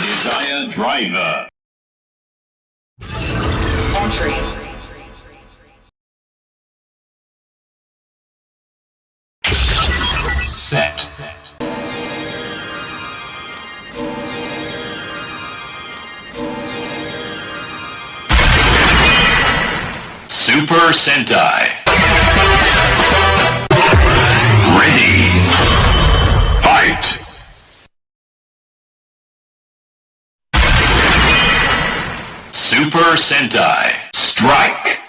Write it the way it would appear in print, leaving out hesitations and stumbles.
Desire Driver. Entry. Set. Super Sentai. Ready. Fight. Super Sentai. Strike.